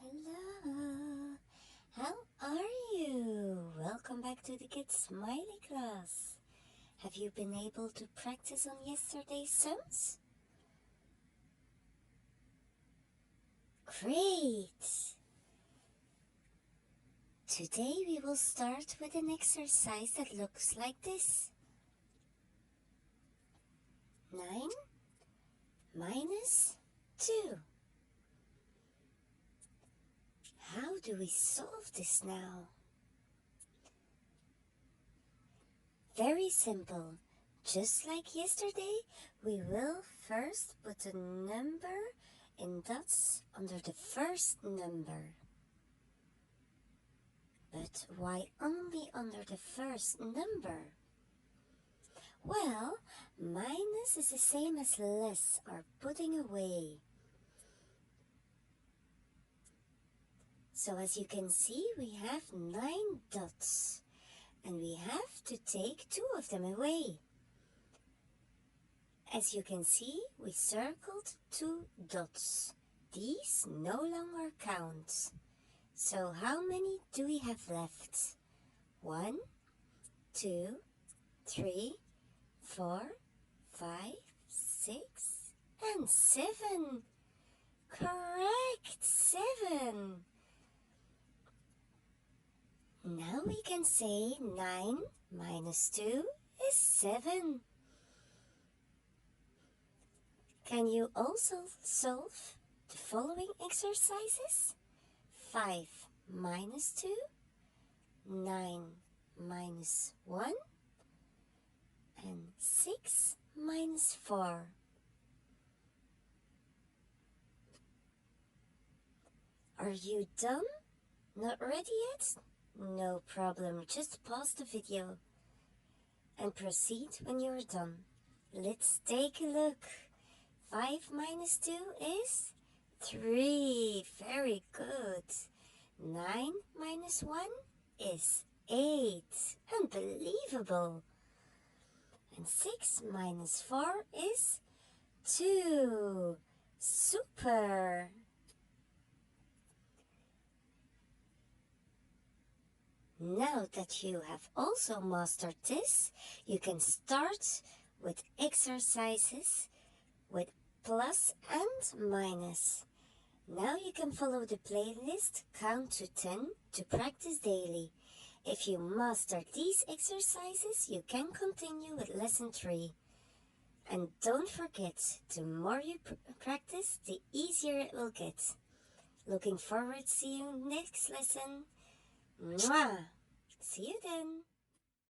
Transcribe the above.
Hello, how are you? Welcome back to the Kids Smiley Class. Have you been able to practice on yesterday's sums? Great! Today we will start with an exercise that looks like this. 9 minus 2. How do we solve this now? Very simple. Just like yesterday, we will first put a number in dots under the first number. But why only under the first number? Well, minus is the same as less or putting away. So as you can see, we have 9 dots. And we have to take 2 of them away. As you can see, we circled 2 dots. These no longer count. So how many do we have left? 1, 2, 3, 4, 5, 6, and 7. Correct, 7. Now we can say 9 minus 2 is 7. Can you also solve the following exercises? 5 minus 2, 9 minus 1, and 6 minus 4. Are you done? Not ready yet? No problem, just pause the video and proceed when you're done. Let's take a look. 5 minus 2 is 3. Very good. 9 minus 1 is 8. Unbelievable. And 6 minus 4 is 2. Super. Now that you have also mastered this, you can start with exercises with plus and minus. Now you can follow the playlist Count to 10 to practice daily. If you master these exercises, you can continue with lesson 3. And don't forget, the more you practice, the easier it will get. Looking forward to see you next lesson. Mwah! See you then!